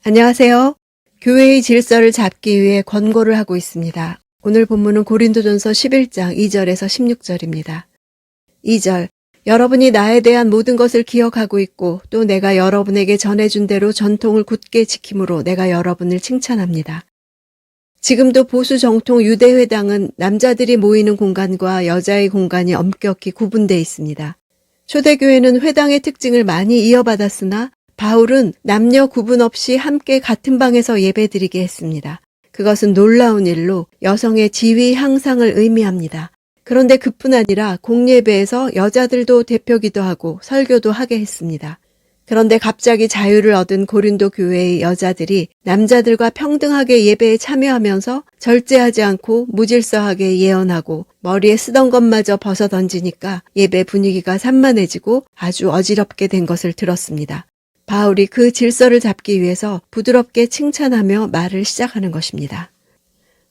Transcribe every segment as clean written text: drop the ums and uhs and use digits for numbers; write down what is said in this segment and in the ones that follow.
안녕하세요. 교회의 질서를 잡기 위해 권고를 하고 있습니다. 오늘 본문은 고린도전서 11장 2절에서 16절입니다. 2절, 여러분이 나에 대한 모든 것을 기억하고 있고 또 내가 여러분에게 전해준 대로 전통을 굳게 지킴으로 내가 여러분을 칭찬합니다. 지금도 보수 정통 유대회당은 남자들이 모이는 공간과 여자의 공간이 엄격히 구분되어 있습니다. 초대교회는 회당의 특징을 많이 이어받았으나 바울은 남녀 구분 없이 함께 같은 방에서 예배드리게 했습니다. 그것은 놀라운 일로 여성의 지위 향상을 의미합니다. 그런데 그뿐 아니라 공예배에서 여자들도 대표기도 하고 설교도 하게 했습니다. 그런데 갑자기 자유를 얻은 고린도 교회의 여자들이 남자들과 평등하게 예배에 참여하면서 절제하지 않고 무질서하게 예언하고 머리에 쓰던 것마저 벗어던지니까 예배 분위기가 산만해지고 아주 어지럽게 된 것을 들었습니다. 바울이 그 질서를 잡기 위해서 부드럽게 칭찬하며 말을 시작하는 것입니다.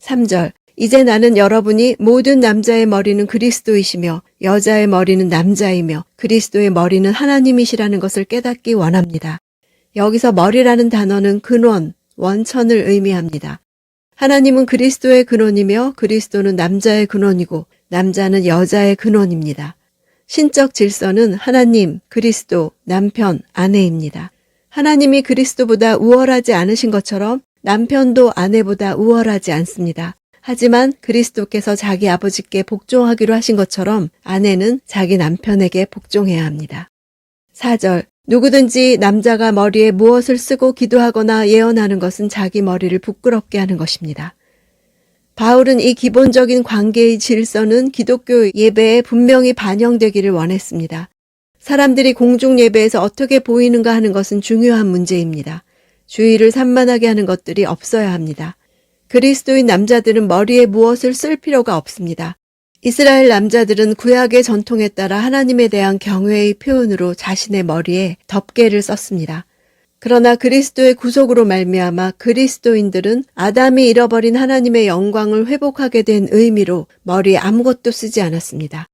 3절, 이제 나는 여러분이 모든 남자의 머리는 그리스도이시며 여자의 머리는 남자이며 그리스도의 머리는 하나님이시라는 것을 깨닫기 원합니다. 여기서 머리라는 단어는 근원, 원천을 의미합니다. 하나님은 그리스도의 근원이며 그리스도는 남자의 근원이고 남자는 여자의 근원입니다. 신적 질서는 하나님, 그리스도, 남편, 아내입니다. 하나님이 그리스도보다 우월하지 않으신 것처럼 남편도 아내보다 우월하지 않습니다. 하지만 그리스도께서 자기 아버지께 복종하기로 하신 것처럼 아내는 자기 남편에게 복종해야 합니다. 4절, 누구든지 남자가 머리에 무엇을 쓰고 기도하거나 예언하는 것은 자기 머리를 부끄럽게 하는 것입니다. 바울은 이 기본적인 관계의 질서는 기독교 예배에 분명히 반영되기를 원했습니다. 사람들이 공중 예배에서 어떻게 보이는가 하는 것은 중요한 문제입니다. 주의를 산만하게 하는 것들이 없어야 합니다. 그리스도인 남자들은 머리에 무엇을 쓸 필요가 없습니다. 이스라엘 남자들은 구약의 전통에 따라 하나님에 대한 경외의 표현으로 자신의 머리에 덮개를 썼습니다. 그러나 그리스도의 구속으로 말미암아 그리스도인들은 아담이 잃어버린 하나님의 영광을 회복하게 된 의미로 머리에 아무것도 쓰지 않았습니다.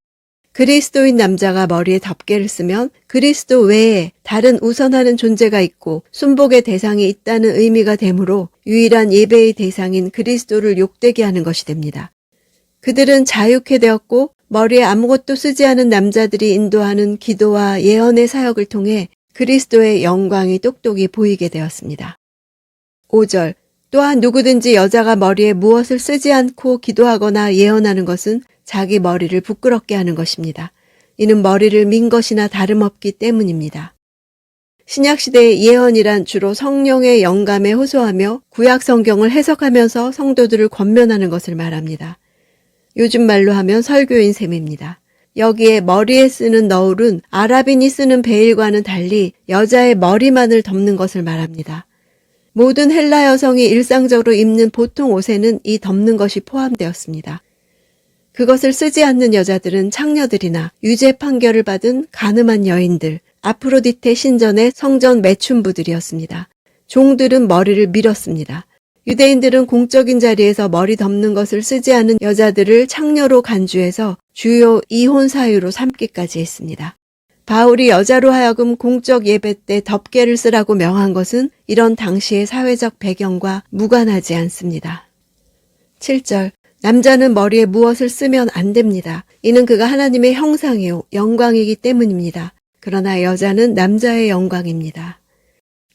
그리스도인 남자가 머리에 덮개를 쓰면 그리스도 외에 다른 우선하는 존재가 있고 순복의 대상이 있다는 의미가 되므로 유일한 예배의 대상인 그리스도를 욕되게 하는 것이 됩니다. 그들은 자유케 되었고 머리에 아무것도 쓰지 않은 남자들이 인도하는 기도와 예언의 사역을 통해 그리스도의 영광이 똑똑히 보이게 되었습니다. 5절, 또한 누구든지 여자가 머리에 무엇을 쓰지 않고 기도하거나 예언하는 것은 자기 머리를 부끄럽게 하는 것입니다. 이는 머리를 민 것이나 다름없기 때문입니다. 신약시대의 예언이란 주로 성령의 영감에 호소하며 구약 성경을 해석하면서 성도들을 권면하는 것을 말합니다. 요즘 말로 하면 설교인 셈입니다. 여기에 머리에 쓰는 너울은 아랍인이 쓰는 베일과는 달리 여자의 머리만을 덮는 것을 말합니다. 모든 헬라 여성이 일상적으로 입는 보통 옷에는 이 덮는 것이 포함되었습니다. 그것을 쓰지 않는 여자들은 창녀들이나 유죄 판결을 받은 가늠한 여인들, 아프로디테 신전의 성전 매춘부들이었습니다. 종들은 머리를 밀었습니다. 유대인들은 공적인 자리에서 머리 덮는 것을 쓰지 않은 여자들을 창녀로 간주해서 주요 이혼 사유로 삼기까지 했습니다. 바울이 여자로 하여금 공적 예배 때 덮개를 쓰라고 명한 것은 이런 당시의 사회적 배경과 무관하지 않습니다. 7절, 남자는 머리에 무엇을 쓰면 안 됩니다. 이는 그가 하나님의 형상이요 영광이기 때문입니다. 그러나 여자는 남자의 영광입니다.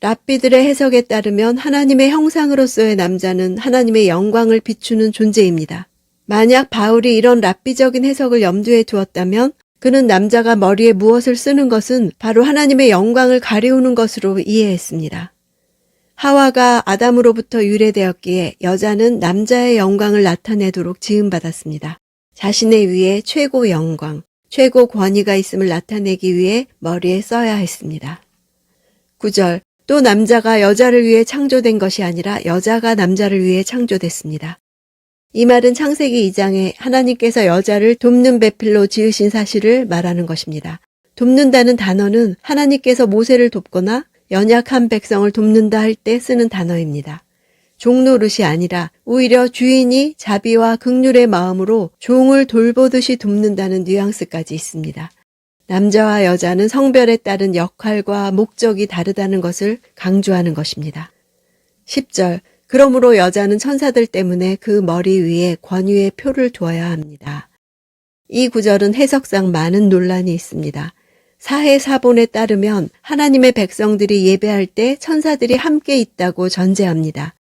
랍비들의 해석에 따르면 하나님의 형상으로서의 남자는 하나님의 영광을 비추는 존재입니다. 만약 바울이 이런 랍비적인 해석을 염두에 두었다면 그는 남자가 머리에 무엇을 쓰는 것은 바로 하나님의 영광을 가리우는 것으로 이해했습니다. 하와가 아담으로부터 유래되었기에 여자는 남자의 영광을 나타내도록 지음받았습니다. 자신의 위에 최고 영광, 최고 권위가 있음을 나타내기 위해 머리에 써야 했습니다. 9절, 또 남자가 여자를 위해 창조된 것이 아니라 여자가 남자를 위해 창조됐습니다. 이 말은 창세기 2장에 하나님께서 여자를 돕는 배필로 지으신 사실을 말하는 것입니다. 돕는다는 단어는 하나님께서 모세를 돕거나 연약한 백성을 돕는다 할 때 쓰는 단어입니다. 종노릇이 아니라 오히려 주인이 자비와 긍휼의 마음으로 종을 돌보듯이 돕는다는 뉘앙스까지 있습니다. 남자와 여자는 성별에 따른 역할과 목적이 다르다는 것을 강조하는 것입니다. 10절. 그러므로 여자는 천사들 때문에 그 머리 위에 권위의 표를 두어야 합니다. 이 구절은 해석상 많은 논란이 있습니다. 사해사본에 따르면 하나님의 백성들이 예배할 때 천사들이 함께 있다고 전제합니다.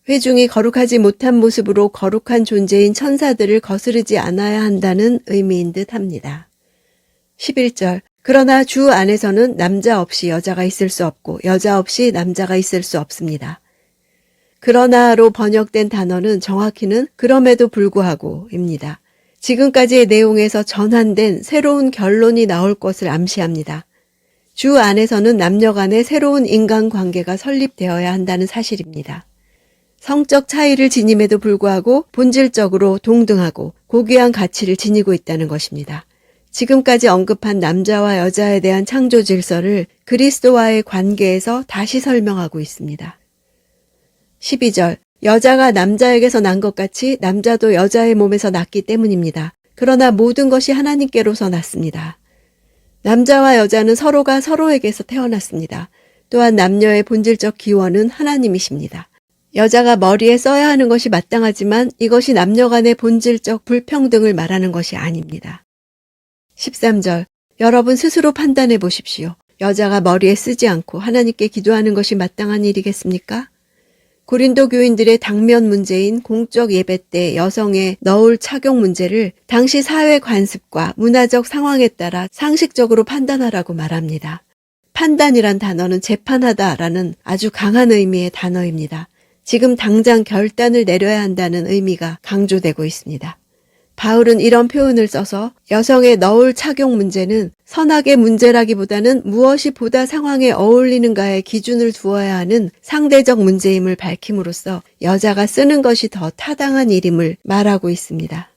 회중이 거룩하지 못한 모습으로 거룩한 존재인 천사들을 거스르지 않아야 한다는 의미인 듯 합니다. 11절. 그러나 주 안에서는 남자 없이 여자가 있을 수 없고 여자 없이 남자가 있을 수 없습니다. 그러나로 번역된 단어는 정확히는 그럼에도 불구하고입니다. 지금까지의 내용에서 전환된 새로운 결론이 나올 것을 암시합니다. 주 안에서는 남녀 간의 새로운 인간관계가 설립되어야 한다는 사실입니다. 성적 차이를 지님에도 불구하고 본질적으로 동등하고 고귀한 가치를 지니고 있다는 것입니다. 지금까지 언급한 남자와 여자에 대한 창조 질서를 그리스도와의 관계에서 다시 설명하고 있습니다. 12절. 여자가 남자에게서 난 것 같이 남자도 여자의 몸에서 났기 때문입니다. 그러나 모든 것이 하나님께로서 났습니다. 남자와 여자는 서로가 서로에게서 태어났습니다. 또한 남녀의 본질적 기원은 하나님이십니다. 여자가 머리에 써야 하는 것이 마땅하지만 이것이 남녀 간의 본질적 불평등을 말하는 것이 아닙니다. 13절. 여러분 스스로 판단해 보십시오. 여자가 머리에 쓰지 않고 하나님께 기도하는 것이 마땅한 일이겠습니까? 고린도 교인들의 당면 문제인 공적 예배 때 여성의 너울 착용 문제를 당시 사회 관습과 문화적 상황에 따라 상식적으로 판단하라고 말합니다. 판단이란 단어는 재판하다라는 아주 강한 의미의 단어입니다. 지금 당장 결단을 내려야 한다는 의미가 강조되고 있습니다. 바울은 이런 표현을 써서 여성의 너울 착용 문제는 선악의 문제라기보다는 무엇이 보다 상황에 어울리는가의 기준을 두어야 하는 상대적 문제임을 밝힘으로써 여자가 쓰는 것이 더 타당한 일임을 말하고 있습니다.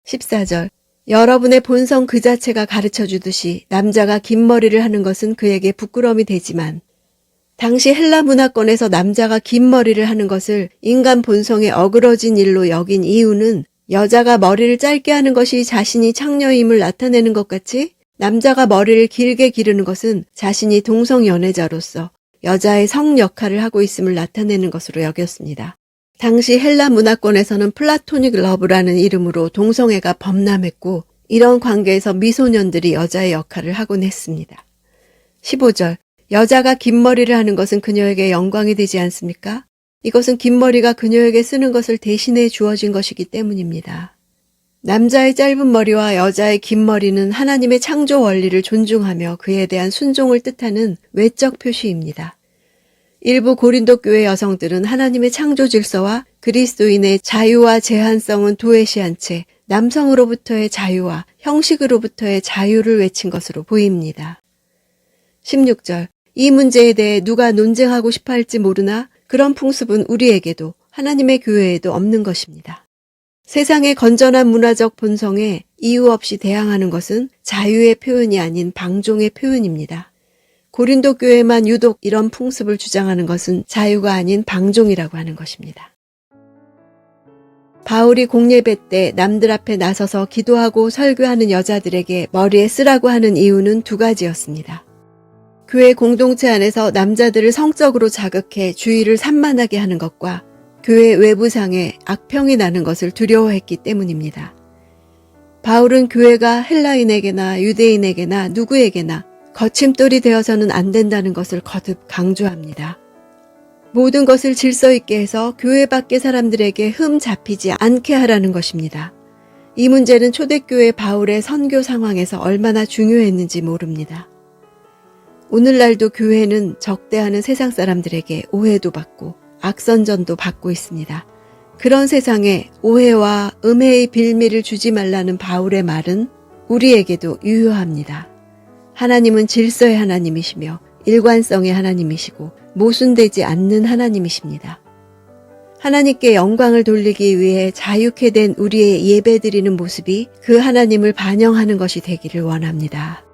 14절. 여러분의 본성 그 자체가 가르쳐 주듯이 남자가 긴 머리를 하는 것은 그에게 부끄러움이 되지만 당시 헬라 문화권에서 남자가 긴 머리를 하는 것을 인간 본성에 어그러진 일로 여긴 이유는 여자가 머리를 짧게 하는 것이 자신이 창녀임을 나타내는 것 같이 남자가 머리를 길게 기르는 것은 자신이 동성연애자로서 여자의 성 역할을 하고 있음을 나타내는 것으로 여겼습니다. 당시 헬라 문화권에서는 플라토닉 러브라는 이름으로 동성애가 범람했고 이런 관계에서 미소년들이 여자의 역할을 하곤 했습니다. 15절. 여자가 긴 머리를 하는 것은 그녀에게 영광이 되지 않습니까? 이것은 긴 머리가 그녀에게 쓰는 것을 대신해 주어진 것이기 때문입니다. 남자의 짧은 머리와 여자의 긴 머리는 하나님의 창조 원리를 존중하며 그에 대한 순종을 뜻하는 외적 표시입니다. 일부 고린도 교회 여성들은 하나님의 창조 질서와 그리스도인의 자유와 제한성은 도외시한 채 남성으로부터의 자유와 형식으로부터의 자유를 외친 것으로 보입니다. 16절. 이 문제에 대해 누가 논쟁하고 싶어 할지 모르나 그런 풍습은 우리에게도 하나님의 교회에도 없는 것입니다. 세상의 건전한 문화적 본성에 이유 없이 대항하는 것은 자유의 표현이 아닌 방종의 표현입니다. 고린도 교회만 유독 이런 풍습을 주장하는 것은 자유가 아닌 방종이라고 하는 것입니다. 바울이 공예배 때 남들 앞에 나서서 기도하고 설교하는 여자들에게 머리에 쓰라고 하는 이유는 두 가지였습니다. 교회 공동체 안에서 남자들을 성적으로 자극해 주의를 산만하게 하는 것과 교회 외부상에 악평이 나는 것을 두려워했기 때문입니다. 바울은 교회가 헬라인에게나 유대인에게나 누구에게나 거침돌이 되어서는 안 된다는 것을 거듭 강조합니다. 모든 것을 질서 있게 해서 교회 밖의 사람들에게 흠 잡히지 않게 하라는 것입니다. 이 문제는 초대교회 바울의 선교 상황에서 얼마나 중요했는지 모릅니다. 오늘날도 교회는 적대하는 세상 사람들에게 오해도 받고 악선전도 받고 있습니다. 그런 세상에 오해와 음해의 빌미를 주지 말라는 바울의 말은 우리에게도 유효합니다. 하나님은 질서의 하나님이시며 일관성의 하나님이시고 모순되지 않는 하나님이십니다. 하나님께 영광을 돌리기 위해 자유케 된 우리의 예배드리는 모습이 그 하나님을 반영하는 것이 되기를 원합니다.